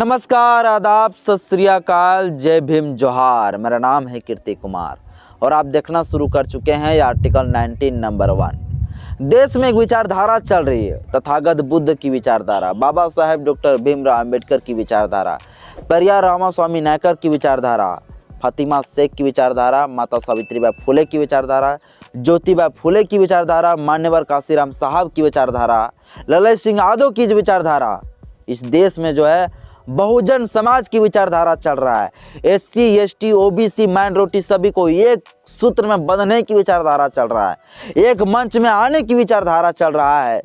नमस्कार, आदाब, सत श्री अकाल, जय भीम, जोहार। मेरा नाम है कीर्ति कुमार और आप देखना शुरू कर चुके हैं ये आर्टिकल 19 नंबर 1। देश में एक विचारधारा चल रही है, तथागत बुद्ध की विचारधारा, बाबा साहेब डॉक्टर भीमराव अंबेडकर की विचारधारा, पेरियार रामास्वामी नायकर की विचारधारा, फातिमा शेख की विचारधारा, माता सावित्रीबाई फुले की विचारधारा, ज्योतिबा फुले की विचारधारा, मान्यवर काशीराम साहब की विचारधारा, ललन सिंह यादव की विचारधारा। इस देश में जो है बहुजन समाज की विचारधारा चल रहा है। SC ST OBC माइनॉरिटी सभी को एक सूत्र में बंधने की विचारधारा चल रहा है, एक मंच में आने की विचारधारा चल रहा है।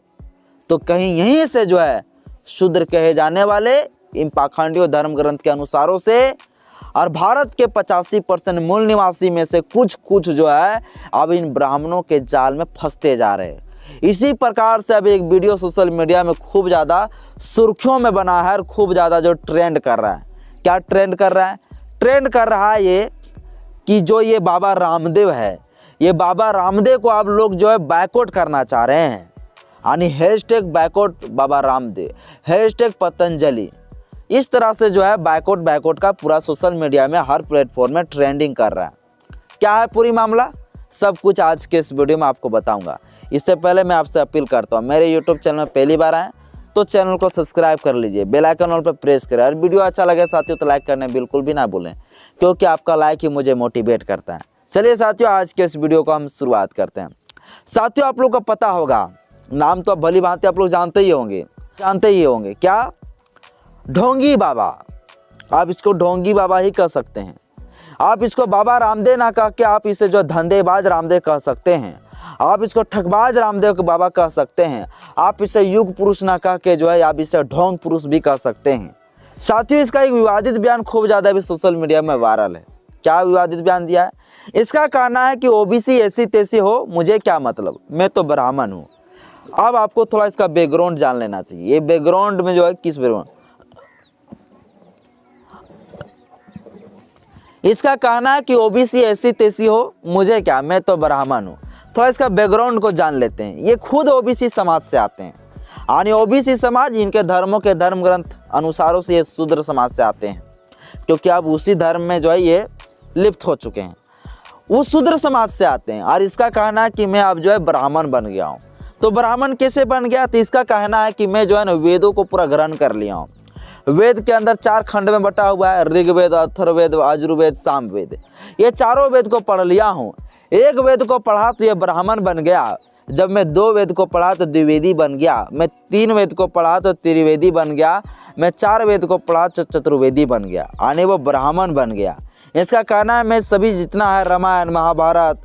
तो कहीं यहीं से जो है शूद्र कहे जाने वाले इन पाखंडियों धर्म ग्रंथ के अनुसारों से और भारत के 85% मूल निवासी में से कुछ जो है अब इन ब्राह्मणों के जाल में फंसते जा रहे हैं। इसी प्रकार से अब एक वीडियो सोशल मीडिया में खूब ज़्यादा सुर्खियों में बना है और खूब ज़्यादा जो ट्रेंड कर रहा है। क्या ट्रेंड कर रहा है? ट्रेंड कर रहा है ये कि जो ये बाबा रामदेव है, ये बाबा रामदेव को आप लोग जो है बायकॉट करना चाह रहे हैं, यानी hashtag boycott Baba Ramdev, hashtag Patanjali. इस तरह से जो है बायकॉट का पूरा सोशल मीडिया में हर प्लेटफॉर्म में ट्रेंडिंग कर रहा है। क्या है पूरी मामला, सब कुछ आज के इस वीडियो में आपको बताऊंगा। इससे पहले मैं आपसे अपील करता हूं, मेरे YouTube चैनल में पहली बार आए तो चैनल को सब्सक्राइब कर लीजिए, बेल आइकन ऑल पर प्रेस करें और वीडियो अच्छा लगे साथियों तो लाइक करने बिल्कुल भी ना भूलें, क्योंकि आपका लाइक ही मुझे मोटिवेट करता है। चलिए साथियों, आज के इस वीडियो को हम शुरुआत करते हैं। साथियों, आप लोग को पता होगा, नाम तो भली भांति आप लोग जानते ही होंगे, क्या? ढोंगी बाबा। आप इसको ढोंगी बाबा ही कह सकते हैं। आप इसको बाबा रामदेव ना कह के आप इसे जो धंधेबाज रामदेव कह सकते हैं, आप इसको ठगबाज रामदेव के बाबा कह सकते हैं, आप इसे युग पुरुष ना कह के जो है आप इसे ढोंग पुरुष भी कह सकते हैं। साथियों, इसका एक विवादित बयान खूब ज़्यादा भी सोशल मीडिया में वायरल है। क्या विवादित बयान दिया है? इसका कहना है कि OBC ऐसी तैसी हो, मुझे क्या मतलब, मैं तो ब्राह्मण हूँ। अब आपको थोड़ा इसका बैकग्राउंड जान लेना चाहिए। ये बैकग्राउंड में जो है किस बैकग्राउंड, इसका कहना है कि OBC ऐसी तैसी हो, मुझे क्या, मैं तो ब्राह्मण हूँ। थोड़ा इसका बैकग्राउंड को जान लेते हैं। ये खुद OBC समाज से आते हैं, यानी OBC समाज इनके धर्मों के धर्म ग्रंथ अनुसारों से ये शूद्र समाज से आते हैं, क्योंकि अब उसी धर्म में जो है ये लिप्त हो चुके हैं। वो शूद्र समाज से आते हैं और इसका कहना है कि मैं अब जो है ब्राह्मण बन गया हूँ। तो ब्राह्मण कैसे बन गया? तो इसका कहना है कि मैं जो है ना वेदों को पूरा ग्रहण कर लिया हूँ। वेद के अंदर 4 खंड में बटा हुआ है, ऋग्वेद, अथर्ववेद, यजुर्वेद, सामवेद। ये चारों वेद को पढ़ लिया हूँ। एक वेद को पढ़ा तो ये ब्राह्मण बन गया, जब मैं 2 वेद को पढ़ा तो द्विवेदी बन गया, मैं 3 वेद को पढ़ा तो त्रिवेदी बन गया, मैं 4 वेद को पढ़ा तो चतुर्वेदी बन गया, यानी वो ब्राह्मण बन गया। इसका कहना है मैं सभी जितना है रामायण, महाभारत,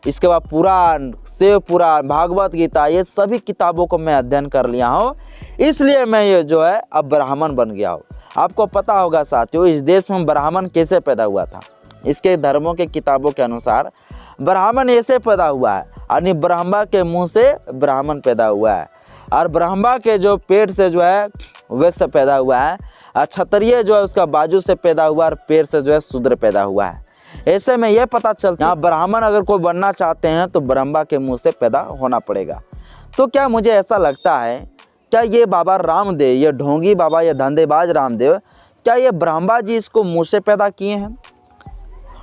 इसके बाद पुराण, शिव पुराण, भागवत गीता, ये सभी किताबों को मैं अध्ययन कर लिया हूँ, इसलिए मैं ये जो है अब ब्राह्मण बन गया हूँ। आपको पता होगा साथियों, इस देश में ब्राह्मण कैसे पैदा हुआ था। इसके धर्मों के किताबों के अनुसार ब्राह्मण ऐसे पैदा हुआ है, यानी ब्रह्मा के मुंह से ब्राह्मण पैदा हुआ है, और ब्रह्मा के जो पेट से जो है वैश्य पैदा हुआ है, और क्षत्रिय जो है उसका बाजू से पैदा हुआ और पैर से जो है शूद्र पैदा हुआ है। ऐसे में यह पता चलता है ब्राह्मण अगर कोई बनना चाहते हैं तो ब्रह्मा के मुंह से पैदा होना पड़ेगा। तो क्या मुझे ऐसा लगता है, क्या ये बाबा रामदेव, ये ढोंगी बाबा, ये धंधेबाज रामदेव, क्या ये ब्रह्मा जी इसको मुंह से पैदा किए हैं?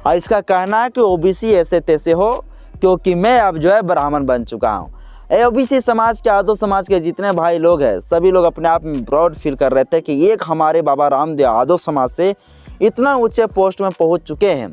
और इसका कहना है कि OBC ऐसे तैसे हो, क्योंकि मैं अब जो है ब्राह्मण बन चुका हूँ। OBC समाज के, यादव समाज के जितने भाई लोग हैं, सभी लोग अपने आप में प्राउड फील कर रहे थे कि एक हमारे बाबा रामदेव यादव समाज से इतना ऊंचे पोस्ट में पहुँच चुके हैं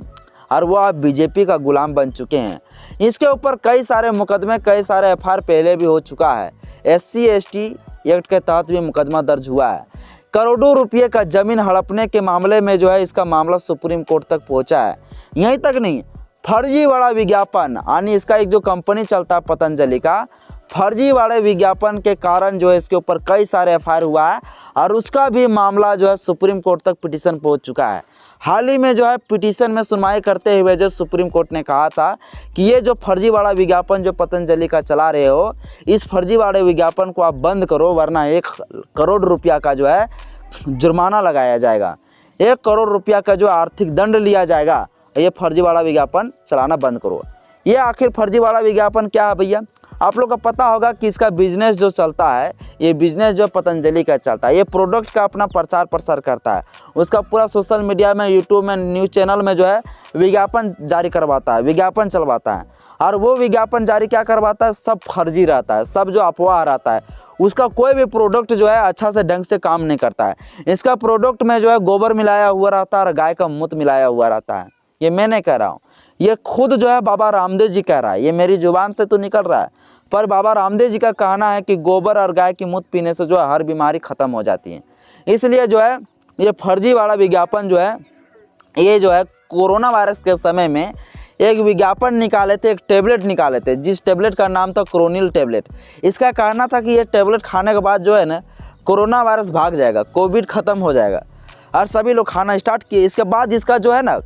और वो अब BJP का गुलाम बन चुके हैं। इसके ऊपर कई सारे मुकदमे, कई सारे FIR पहले भी हो चुका है। SC ST एक्ट के तहत भी मुकदमा दर्ज हुआ है। करोड़ों रुपये का जमीन हड़पने के मामले में जो है इसका मामला सुप्रीम कोर्ट तक पहुंचा है। यहीं तक नहीं, फर्जीवाड़ा विज्ञापन, यानी इसका एक जो कंपनी चलता है पतंजलि का, फर्जीवाड़े विज्ञापन के कारण जो है इसके ऊपर कई सारे FIR हुआ है और उसका भी मामला जो है सुप्रीम कोर्ट तक पिटीशन पहुंच चुका है। हाल ही में जो है पिटीशन में सुनवाई करते हुए जो सुप्रीम कोर्ट ने कहा था कि ये जो फर्जीवाड़ा विज्ञापन जो पतंजलि का चला रहे हो, इस फर्जीवाड़े विज्ञापन को आप बंद करो, वरना 1 करोड़ रुपया का जो है जुर्माना लगाया जाएगा, 1 करोड़ रुपया का जो आर्थिक दंड लिया जाएगा, ये फर्जीवाड़ा विज्ञापन चलाना बंद करो। ये आखिर फर्जीवाड़ा विज्ञापन क्या है भैया? आप लोग को पता होगा कि इसका बिजनेस जो चलता है, ये बिजनेस जो पतंजलि का चलता है, ये प्रोडक्ट का अपना प्रचार प्रसार करता है, उसका पूरा सोशल मीडिया में, यूट्यूब में, न्यूज़ चैनल में जो है विज्ञापन जारी करवाता है, विज्ञापन चलवाता है। और वो विज्ञापन जारी क्या करवाता है, सब फर्जी रहता है, सब जो अफवाह रहता है, उसका कोई भी प्रोडक्ट जो है अच्छा से ढंग से काम नहीं करता है। इसका प्रोडक्ट में जो है गोबर मिलाया हुआ रहता है और गाय का मूत्र मिलाया हुआ रहता है। ये मैं नहीं कह रहा हूँ, ये खुद जो है बाबा रामदेव जी कह रहा है, ये मेरी जुबान से तो निकल रहा है, पर बाबा रामदेव जी का कहना है कि गोबर और गाय की मूत्र पीने से जो है हर बीमारी खत्म हो जाती है। इसलिए जो है ये फर्जी वाला विज्ञापन जो है, ये जो है कोरोना वायरस के समय में एक विज्ञापन निकाले थे, एक टेबलेट निकाले थे, जिस टेबलेट का नाम था क्रोनिल टेबलेट। इसका कहना था कि ये टेबलेट खाने के बाद जो है ना कोरोना वायरस भाग जाएगा, कोविड ख़त्म हो जाएगा, और सभी लोग खाना स्टार्ट किए। इसके बाद इसका जो है ना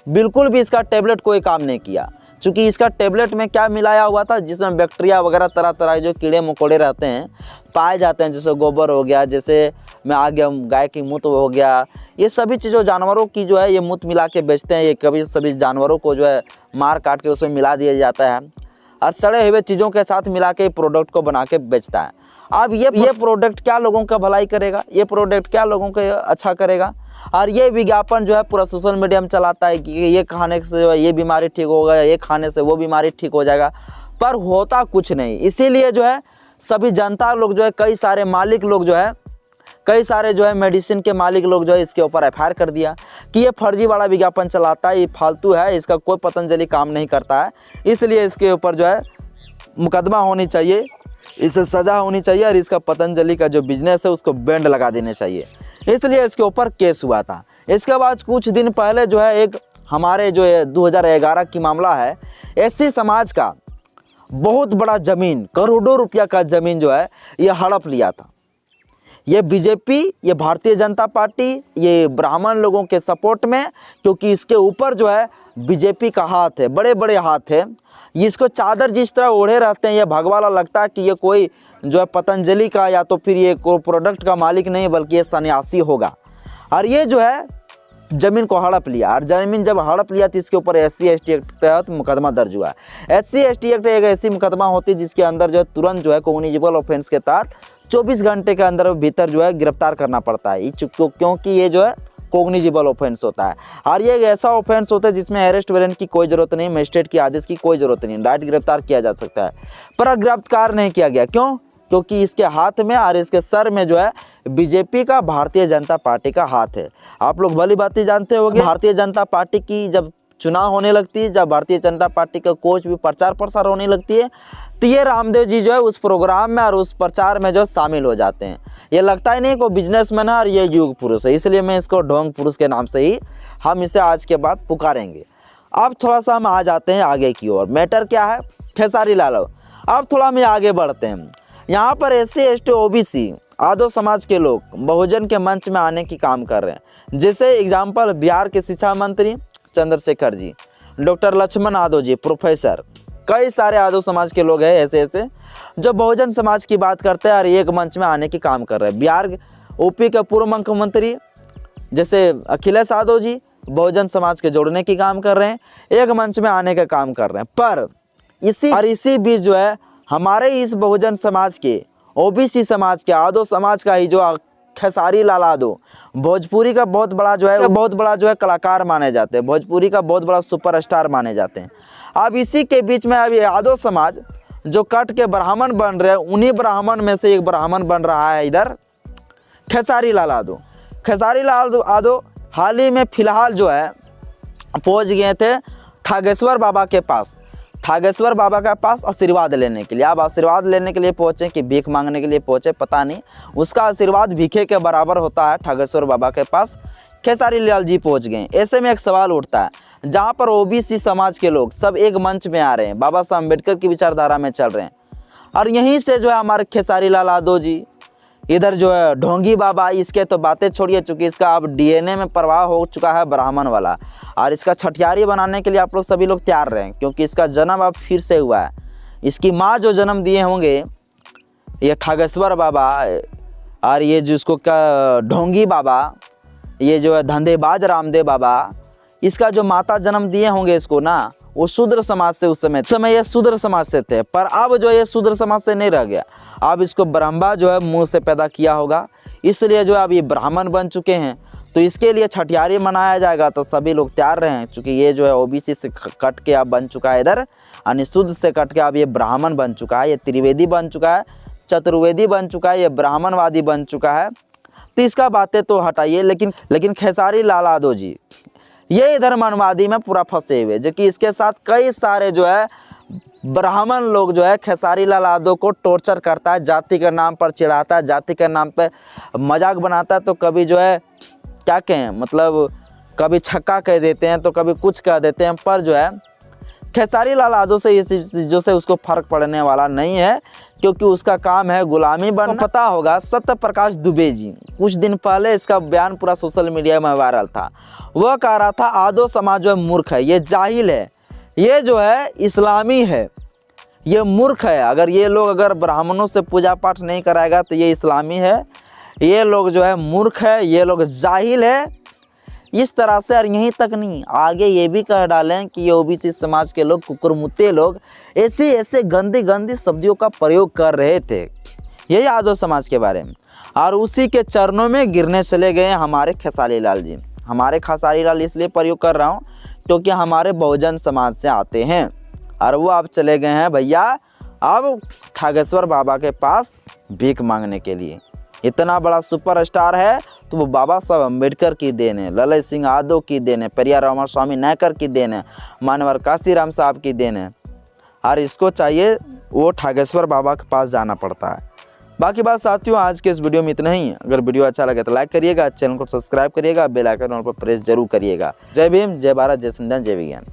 बिल्कुल भी इसका टेबलेट कोई काम नहीं किया, क्योंकि इसका टेबलेट में क्या मिलाया हुआ था, जिसमें बैक्टीरिया वगैरह तरह तरह के जो कीड़े मकोड़े रहते हैं पाए जाते हैं, जैसे गोबर हो गया, जैसे मैं आ गया गाय की मूत्र हो गया, ये सभी चीज़ों जानवरों की जो है ये मूत्र मिला के बेचते हैं। ये कभी सभी जानवरों को जो है मार काट के उसमें मिला दिया जाता है और सड़े हुए चीज़ों के साथ मिला के प्रोडक्ट को बना के बेचता है। अब ये प्रोडक्ट क्या लोगों का भलाई करेगा, ये प्रोडक्ट क्या लोगों को अच्छा करेगा। और ये विज्ञापन जो है पूरा सोशल मीडिया में चलाता है कि ये खाने से जो है ये बीमारी ठीक होगा, ये खाने से वो बीमारी ठीक हो जाएगा, पर होता कुछ नहीं। इसीलिए जो है सभी जनता लोग जो है, कई सारे मालिक लोग जो है, कई सारे जो है मेडिसिन के मालिक लोग जो है इसके ऊपर एफआईआर कर दिया कि ये फर्जी वाला विज्ञापन चलाता है, ये फालतू है, इसका कोई पतंजलि काम नहीं करता है, इसलिए इसके ऊपर जो है मुकदमा होनी चाहिए, इसे सज़ा होनी चाहिए और इसका पतंजलि का जो बिजनेस है उसको बैंड लगा देने चाहिए। इसलिए इसके ऊपर केस हुआ था। इसके बाद कुछ दिन पहले जो है एक हमारे जो है 2011 की मामला है, एससी समाज का बहुत बड़ा ज़मीन, करोड़ों रुपया का ज़मीन जो है ये हड़प लिया था। ये बीजेपी, ये भारतीय जनता पार्टी, ये ब्राह्मण लोगों के सपोर्ट में, क्योंकि इसके ऊपर जो है बीजेपी का हाथ है, बड़े बड़े हाथ है। इसको चादर जिस तरह ओढ़े रहते हैं, ये भगवाला लगता है कि ये कोई जो है पतंजलि का या तो फिर ये कोई प्रोडक्ट का मालिक नहीं, बल्कि ये सन्यासी होगा। और ये जो है ज़मीन को हड़प लिया, और ज़मीन जब हड़प लिया तो इसके ऊपर SC ST एक्ट के तहत मुकदमा दर्ज हुआ। SC ST एक्ट एक ऐसी मुकदमा होती है जिसके अंदर जो है तुरंत जो है कॉग्निजेबल ऑफेंस के तहत 24 घंटे के अंदर भीतर जो है गिरफ्तार करना पड़ता है, क्योंकि ये जो है कॉग्निजेबल ऑफेंस होता है। और ये एक ऐसा ऑफेंस होता है जिसमें अरेस्ट वारंट की कोई ज़रूरत नहीं, मजिस्ट्रेट की आदेश की कोई ज़रूरत नहीं, डायरेक्ट गिरफ्तार किया जा सकता है। पर गिरफ्तार नहीं किया गया, क्यों? क्योंकि इसके हाथ में और इसके सर में जो है बीजेपी का, भारतीय जनता पार्टी का हाथ है। आप लोग भली बात ही जानते होंगे, भारतीय जनता पार्टी की जब चुनाव होने लगती है, जब भारतीय जनता पार्टी का कोच भी प्रचार प्रसार होने लगती है, तो ये रामदेव जी जो है उस प्रोग्राम में और उस प्रचार में जो शामिल हो जाते हैं। ये लगता ही नहीं कोई बिजनेसमैन है और ये युग पुरुष है, इसलिए मैं इसको ढोंग पुरुष के नाम से ही हम इसे आज के बाद पुकारेंगे। अब थोड़ा सा हम आ जाते हैं आगे की ओर। मैटर क्या है? खेसारी लाल। अब थोड़ा हम आगे बढ़ते हैं। यहाँ पर SC ST OBC आदो समाज के लोग बहुजन के मंच में आने की काम कर रहे हैं। जैसे एग्जाम्पल बिहार के शिक्षा मंत्री चंद्रशेखर जी, डॉक्टर लक्ष्मण यादव जी, प्रोफेसर, कई सारे यादव समाज के लोग हैं ऐसे जो बहुजन समाज की बात करते हैं और एक मंच में आने की काम कर रहे हैं। बिहार UP के पूर्व मुख्यमंत्री जैसे अखिलेश यादव जी बहुजन समाज के जोड़ने की काम कर रहे हैं, एक मंच में आने का काम कर रहे हैं। पर इसी बीच जो है हमारे इस बहुजन समाज के, OBC समाज के, यादव समाज का ही जो खेसारी लाल यादव भोजपुरी का बहुत बड़ा जो है कलाकार माने जाते हैं, भोजपुरी का बहुत बड़ा सुपरस्टार माने जाते हैं। अब इसी के बीच में अभी यादव समाज जो कट के ब्राह्मण बन रहे हैं, उन्हीं ब्राह्मण में से एक ब्राह्मण बन रहा है इधर खेसारी लाल यादव। खेसारी लाल यादव हाल ही में फिलहाल जो है पहुंच गए थे ठागेश्वर बाबा के पास, ठागेश्वर बाबा के पास आशीर्वाद लेने के लिए। अब आशीर्वाद लेने के लिए पहुँचे कि भीख मांगने के लिए पहुँचे, पता नहीं। उसका आशीर्वाद भीखे के बराबर होता है। ठागेश्वर बाबा के पास खेसारी लाल जी पहुँच गए। ऐसे में एक सवाल उठता है, जहाँ पर OBC समाज के लोग सब एक मंच में आ रहे हैं, बाबा साहब अम्बेडकर की विचारधारा में चल रहे हैं, और यहीं से जो है हमारे खेसारी लाल यादव जी, इधर जो है ढोंगी बाबा, इसके तो बातें छोड़िए, चूँकि इसका अब DNA में प्रवाह हो चुका है ब्राह्मण वाला, और इसका छठियारी बनाने के लिए आप लोग सभी लोग तैयार रहें, क्योंकि इसका जन्म अब फिर से हुआ है। इसकी माँ जो जन्म दिए होंगे ये ठागेश्वर बाबा, और ये जिसको क्या ढोंगी बाबा, ये जो है धंधेबाज रामदेव बाबा, इसका जो माता जन्म दिए होंगे इसको ना, वो शूद्र समाज से उस समय ये शूद्र समाज से थे, पर अब जो ये शूद्र समाज से नहीं रह गया। अब इसको ब्रह्मा जो है मुंह से पैदा किया होगा, इसलिए जो है अब ये ब्राह्मण बन चुके हैं। तो इसके लिए छठियारी मनाया जाएगा, तो सभी लोग तैयार रहे हैं, क्योंकि ये जो है ओबीसी से कट के अब बन चुका है इधर, यानी शुद्ध से कट के अब ये ब्राह्मण बन चुका है, ये त्रिवेदी बन चुका है, चतुर्वेदी बन चुका है, ये ब्राह्मणवादी बन चुका है। तो इसका बातें तो हटाइए, लेकिन खेसारी लाल यादव जी ये इधर मनवादी में पूरा फंसे हुए, जो कि इसके साथ कई सारे जो है ब्राह्मण लोग जो है खेसारी लाल यादव को टॉर्चर करता है, जाति के नाम पर चिढ़ाता है, जाति के नाम पे मजाक बनाता है। तो कभी जो है क्या कहें, मतलब कभी छक्का कह देते हैं तो कभी कुछ कह देते हैं, पर जो है खेसारी लाल यादव से इस चीज़ों से उसको फर्क पड़ने वाला नहीं है, क्योंकि उसका काम है गुलामी बनना। पता होगा सत्य प्रकाश दुबे जी, कुछ दिन पहले इसका बयान पूरा सोशल मीडिया में वायरल था। वह कह रहा था आदो समाज जो है मूर्ख है, ये जाहिल है, ये जो है इस्लामी है, ये मूर्ख है। अगर ये लोग अगर ब्राह्मणों से पूजा पाठ नहीं कराएगा तो ये इस्लामी है, ये लोग जो है मूर्ख है, ये लोग जाहिल है, इस तरह से। और यहीं तक नहीं, आगे ये भी कह डालें कि ये ओबीसी समाज के लोग, कुकुरमुत्ते लोग ऐसे गंदी शब्दों का प्रयोग कर रहे थे ये यादव समाज के बारे में, और उसी के चरणों में गिरने चले गए हमारे खेसारी लाल जी। हमारे खेसारी लाल इसलिए प्रयोग कर रहा हूँ क्योंकि हमारे बहुजन समाज से आते हैं, और वो अब चले गए हैं भैया अब ठागेश्वर बाबा के पास भीख मांगने के लिए। इतना बड़ा सुपरस्टार है तो वो बाबा साहब अम्बेडकर की देन है, ललित सिंह यादव की देन है, पेरियार रामास्वामी नायकर की देन है, मानवर काशीराम साहब की देन है, और इसको चाहिए वो ठागेश्वर बाबा के पास जाना पड़ता है। बाकी बात साथियों, आज के इस वीडियो में इतना ही। अगर वीडियो अच्छा लगे तो लाइक करिएगा, चैनल को सब्सक्राइब करिएगा, बेल आइकन पर प्रेस जरूर करिएगा। जय भीम, जय भारत, जय संविधान, जय विज्ञान।